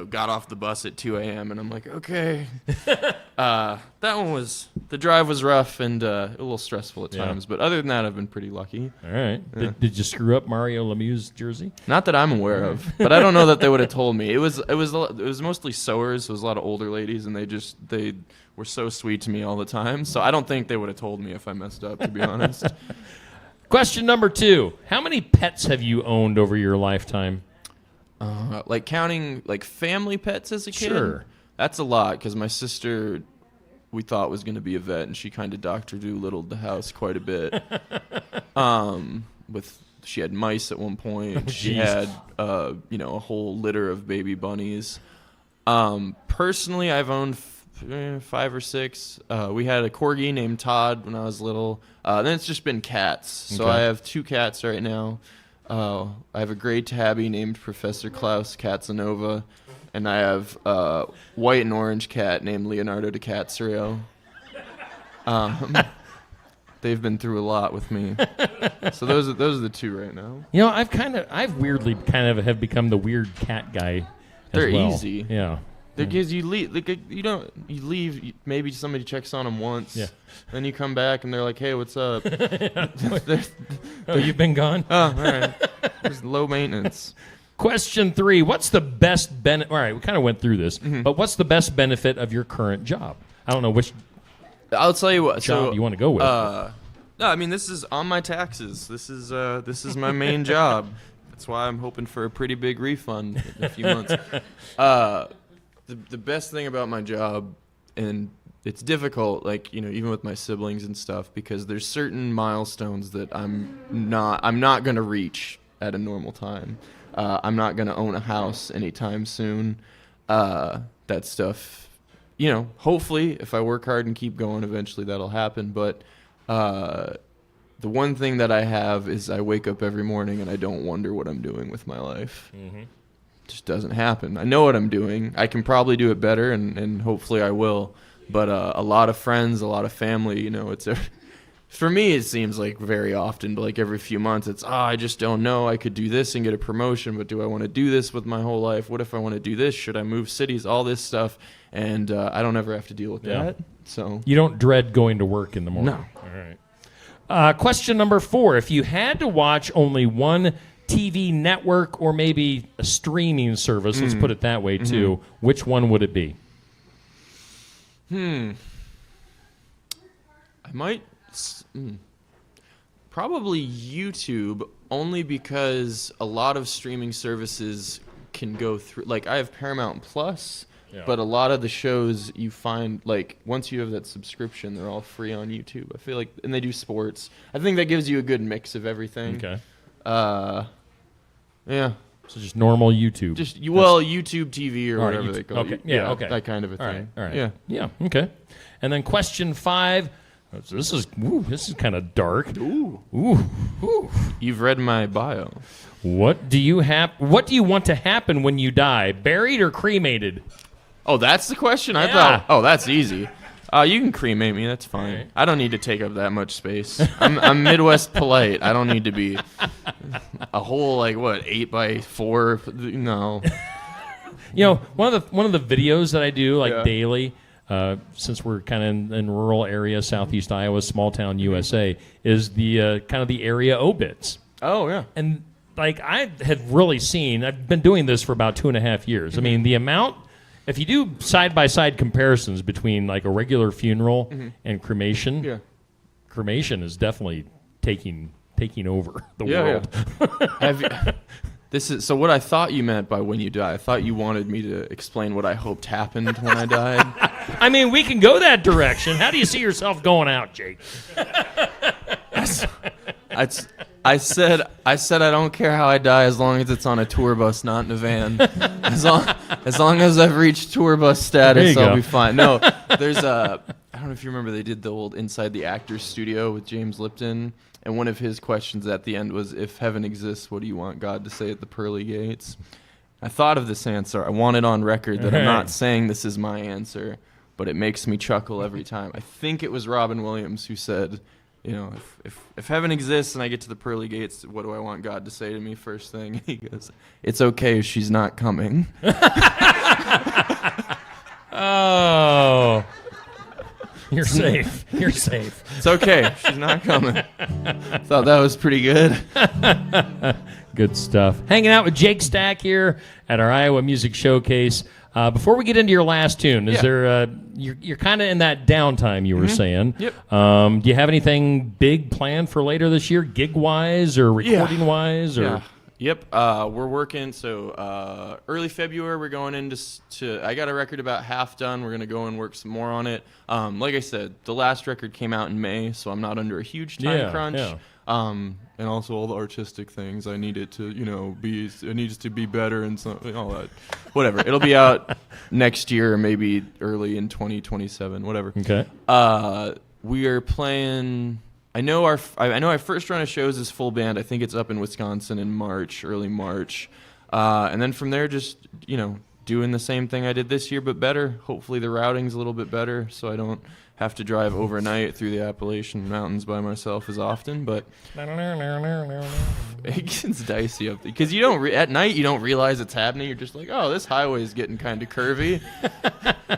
got off the bus at 2 a.m. and I'm like, okay. The drive was rough and a little stressful at times. But other than that, I've been pretty lucky. All right. Yeah. Did you screw up Mario Lemieux's jersey? Not that I'm aware of, but I don't know that they would have told me. It was mostly sewers. So it was a lot of older ladies, and they were so sweet to me all the time. So I don't think they would have told me if I messed up, to be honest. Question number 2. How many pets have you owned over your lifetime? Counting family pets as a kid? Sure. That's a lot, because my sister, we thought, was going to be a vet, and she kind of Dr. Doolittled the house quite a bit. She had mice at one point. She had a whole litter of baby bunnies. Personally, I've owned 5 or 6. We had a corgi named Todd when I was little. Then it's just been cats. So Okay. I have 2 cats right now. I have a gray tabby named Professor Klaus Katzenova, and I have a white and orange cat named Leonardo DiCaprio. They've been through a lot with me. So those are the 2 right now. I've weirdly have become the weird cat guy. They're as well. easy. Yeah. Because you leave, you leave. Maybe somebody checks on them once. Yeah. Then you come back and they're like, "Hey, what's up?" You've been gone. Oh, all right. It's low maintenance. Question 3. What's the best benefit? All right, we kind of went through this, but what's the best benefit of your current job? I don't know which. I'll tell you what. Job you want to go with? No, I mean this is on my taxes. This is my main job. That's why I'm hoping for a pretty big refund in a few months. The best thing about my job, and it's difficult, even with my siblings and stuff, because there's certain milestones that I'm not gonna reach at a normal time. I'm not gonna own a house anytime soon. That stuff, hopefully if I work hard and keep going, eventually that'll happen. But the one thing that I have is I wake up every morning and I don't wonder what I'm doing with my life. Mm-hmm. Just doesn't happen. I know what I'm doing. I can probably do it better, and hopefully I will. But a lot of friends, a lot of family, for me it seems like very often, but every few months it's, I just don't know. I could do this and get a promotion, but do I want to do this with my whole life? What if I want to do this? Should I move cities? All this stuff, and I don't ever have to deal with that. So you don't dread going to work in the morning? No. All right. Question number 4. If you had to watch only one TV network or maybe a streaming service, let's put it that way too, which one would it be? I might probably YouTube, only because a lot of streaming services can go through. Like, I have Paramount Plus, Yeah. but a lot of the shows you find, like, once you have that subscription, they're all free on YouTube. I feel like, and they do sports. I think that gives you a good mix of everything. Okay. Yeah. So just normal YouTube. Just YouTube TV or All right, whatever they call it. Okay. Yeah. Okay. That kind of a thing. All right. Yeah. Yeah. Okay. And then question 5. So this is kind of dark. Ooh. Ooh. You've read my bio. What do you want to happen when you die? Buried or cremated? Oh, that's the question? I Yeah. thought, oh, that's easy. You can cremate me. That's fine. Right. I don't need to take up that much space. I'm Midwest polite. I don't need to be a whole 8x4. No. One of the videos that I do Yeah. daily, since we're kind of in rural area, Southeast Iowa, small town USA, is the kind of the area obits. Oh yeah. And I have really seen. I've been doing this for about 2.5 years. I mean, the amount. If you do side-by-side comparisons between a regular funeral and cremation, cremation is definitely taking over the world. Yeah. So what I thought you meant by when you die, I thought you wanted me to explain what I hoped happened when I died. I mean, we can go that direction. How do you see yourself going out, Jake? I said I don't care how I die as long as it's on a tour bus, not in a van. As long as I've reached tour bus status, I'll be fine. No, there's I don't know if you remember, they did the old Inside the Actors Studio with James Lipton, and one of his questions at the end was, if heaven exists, what do you want God to say at the pearly gates? I thought of this answer. I want it on record that I'm not saying this is my answer, but it makes me chuckle every time. I think it was Robin Williams who said, if heaven exists and I get to the pearly gates, what do I want God to say to me first thing? He goes, it's okay, she's not coming. Oh. You're safe. You're safe. It's okay, she's not coming. Thought that was pretty good. Good stuff. Hanging out with Jake Stack here at our Iowa Music Showcase. Before we get into your last tune, is there you're kind of in that downtime you were saying? Yep. Do you have anything big planned for later this year, gig-wise or recording-wise? Yeah. Yep. We're working. So early February, we're going into. I got a record about half done. We're gonna go and work some more on it. Like I said, the last record came out in May, so I'm not under a huge time crunch. Yeah. And also all the artistic things. I need it to, be. It needs to be better and something. All that. Whatever. It'll be out next year, or maybe early in 2027. Whatever. Okay. We are playing. I know our first run of shows is full band. I think it's up in Wisconsin in March, early March, and then from there, just doing the same thing I did this year, but better. Hopefully, the routing's a little bit better, so I don't have to drive overnight through the Appalachian Mountains by myself as often. But it gets dicey up there because at night you don't realize it's happening. You're just like, oh, this highway is getting kind of curvy,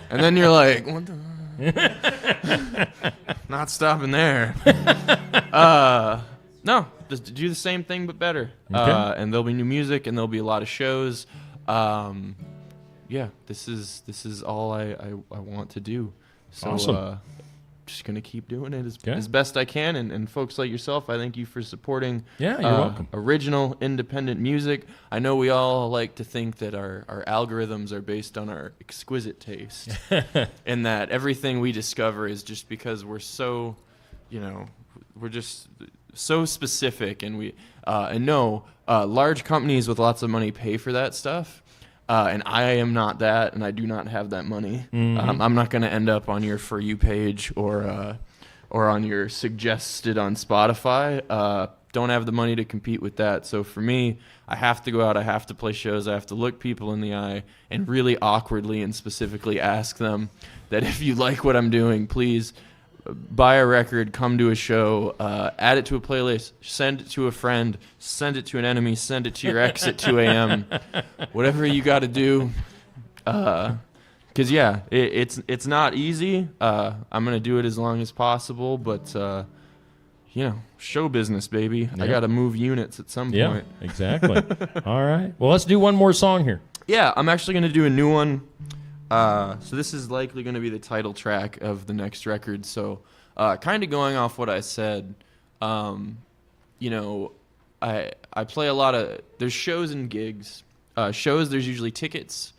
and then you're like, what the. Not stopping there. No, just do the same thing but better. Okay. And there'll be new music and there'll be a lot of shows. This is all I want to do. So Awesome. Just gonna keep doing it as best I can. And folks like yourself, I thank you for supporting. Yeah, you're welcome. Original independent music. I know we all like to think that our algorithms are based on our exquisite taste, and that everything we discover is just because we're so, we're just so specific, and large companies with lots of money pay for that stuff. And I am not that, and I do not have that money. Mm-hmm. I'm not going to end up on your For You page or on your suggested on Spotify. Don't have the money to compete with that. So for me, I have to go out, I have to play shows, I have to look people in the eye and really awkwardly and specifically ask them that if you like what I'm doing, please buy a record, come to a show, add it to a playlist, send it to a friend, send it to an enemy, send it to your ex at 2 a.m. Whatever you got to do. Because, it's not easy. I'm going to do it as long as possible, but, show business, baby. Yeah. I got to move units at some point. Yeah, exactly. All right. Well, let's do one more song here. Yeah, I'm actually going to do a new one. So this is likely going to be the title track of the next record. So kind of going off what I said, I play a lot of, there's shows and gigs. shows, there's usually tickets.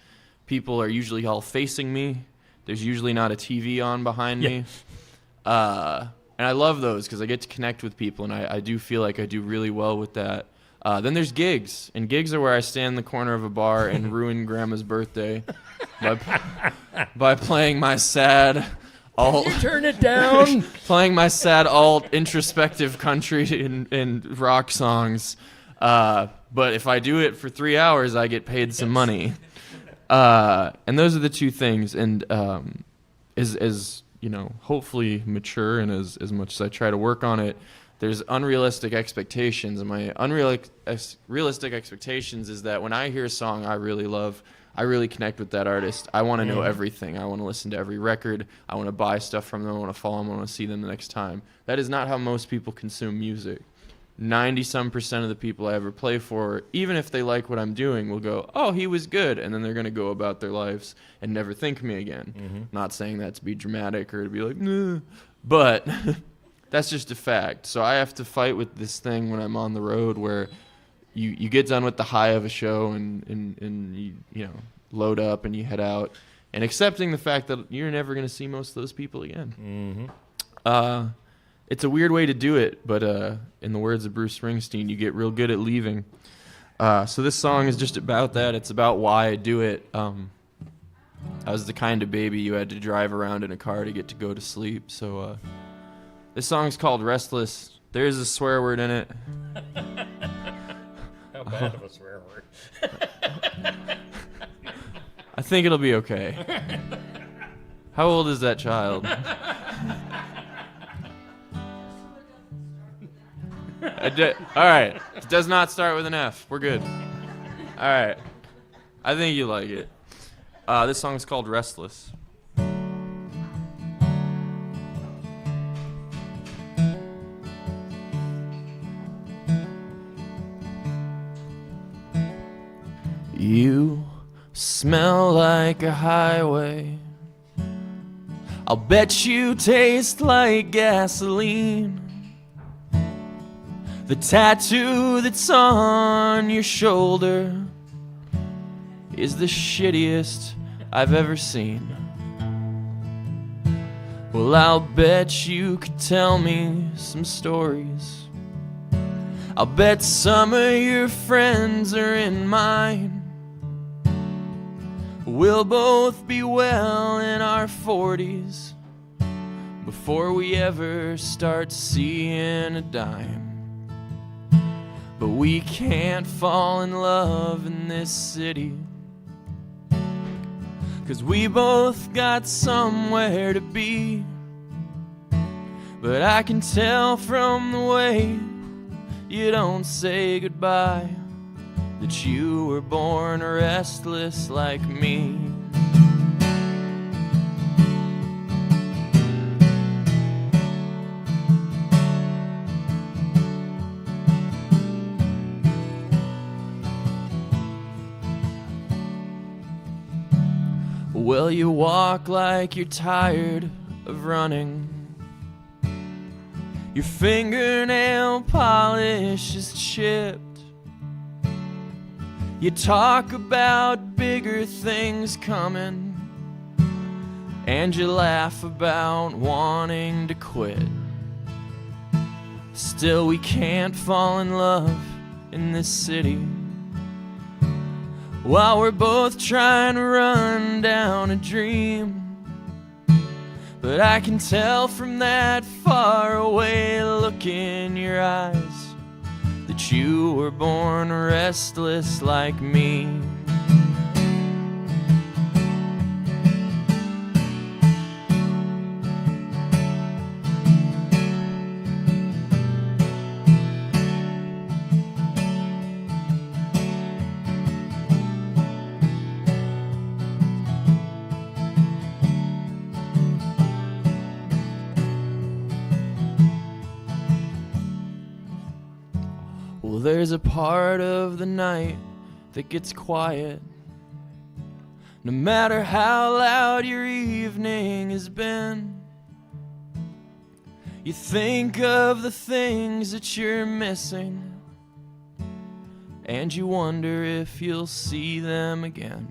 People are usually all facing me. There's usually not a TV on behind me. And I love those because I get to connect with people, and I do feel like I do really well with that. Then there's gigs, and gigs are where I stand in the corner of a bar and ruin Grandma's birthday by playing my sad alt. Can you turn it down? Playing my sad alt introspective country and rock songs. But if I do it for 3 hours, I get paid some money. And those are the two things. And as hopefully mature, and as much as I try to work on it, there's unrealistic expectations. And my realistic expectations is that when I hear a song I really love, I really connect with that artist. I want to know everything. I want to listen to every record. I want to buy stuff from them. I want to follow them. I want to see them the next time. That is not how most people consume music. 90% of the people I ever play for, even if they like what I'm doing, will go, oh, he was good. And then they're going to go about their lives and never think of me again. Not saying that to be dramatic or to be like, nah. But that's just a fact. So I have to fight with this thing when I'm on the road where you get done with the high of a show and you load up and you head out, and accepting the fact that you're never going to see most of those people again. It's a weird way to do it, but in the words of Bruce Springsteen, you get real good at leaving. So this song is just about that. It's about why I do it. I was the kind of baby you had to drive around in a car to get to go to sleep. So this song's called Restless. There is a swear word in it. How bad of a swear word? I think it'll be okay. How old is that child? All right. It does not start with an F. We're good. All right. I think you like it. This song is called Restless. You smell like a highway. I'll bet you taste like gasoline. The tattoo that's on your shoulder is the shittiest I've ever seen. Well, I'll bet you could tell me some stories. I'll bet some of your friends are in mine. We'll both be well in our 40s before we ever start seeing a dime. But we can't fall in love in this city, 'cause we both got somewhere to be. But I can tell from the way you don't say goodbye that you were born restless like me. Well, you walk like you're tired of running. Your fingernail polish is chipped. You talk about bigger things coming, and you laugh about wanting to quit. Still, we can't fall in love in this city, while we're both trying to run down a dream. But I can tell from that far away look in your eyes that you were born restless like me. Well, there's a part of the night that gets quiet, no matter how loud your evening has been. You think of the things that you're missing, and you wonder if you'll see them again.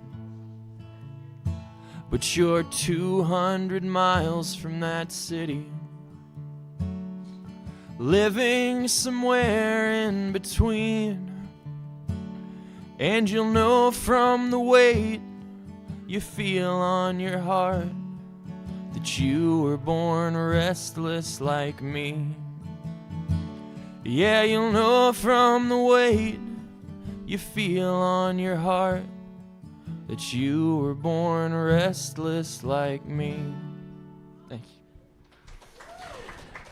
But you're 200 miles from that city, living somewhere in between. And you'll know from the weight you feel on your heart that you were born restless like me. Yeah, you'll know from the weight you feel on your heart that you were born restless like me. Thank you.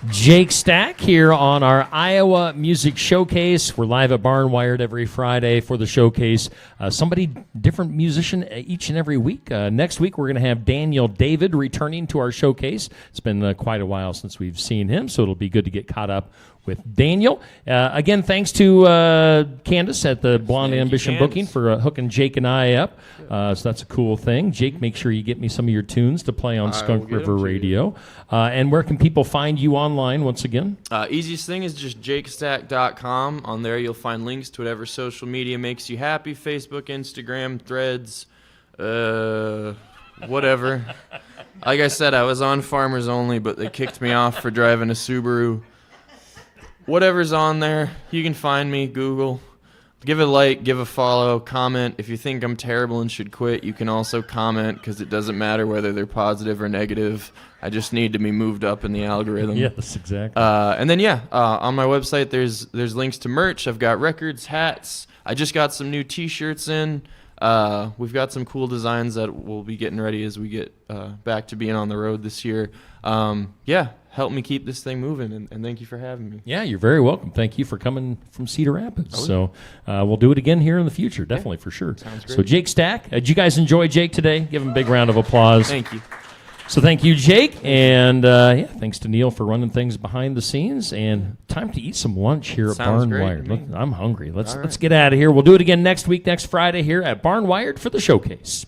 Jake Stack here on our Iowa Music Showcase. We're live at Barnwired every Friday for the showcase. Somebody different musician each and every week. Next week we're going to have Daniel David returning to our showcase. It's been quite a while since we've seen him, so it'll be good to get caught up with Daniel. Again, thanks to Candace at the Blonde Ambition Booking for hooking Jake and I up. So that's a cool thing. Jake, make sure you get me some of your tunes to play on Skunk River Radio. And where can people find you online once again? Easiest thing is just jakestack.com. On there you'll find links to whatever social media makes you happy. Facebook, Instagram, Threads, whatever. Like I said, I was on Farmers Only, but they kicked me off for driving a Subaru. Whatever's on there, you can find me, Google. Give a like, give a follow, comment. If you think I'm terrible and should quit, you can also comment, because it doesn't matter whether they're positive or negative. I just need to be moved up in the algorithm. Yes, exactly. And then, on my website, there's links to merch. I've got records, hats. I just got some new T-shirts in. We've got some cool designs that we'll be getting ready as we get back to being on the road this year. Help me keep this thing moving, and thank you for having me. Yeah, you're very welcome. Thank you for coming from Cedar Rapids. So we'll do it again here in the future, definitely, for sure. Sounds great. So Jake Stack, did you guys enjoy Jake today? Give him a big round of applause. Thank you. So thank you, Jake, and thanks to Neil for running things behind the scenes. And time to eat some lunch here at Barnwired. I'm hungry. Let's get out of here. We'll do it again next week, next Friday here at Barnwired for the showcase.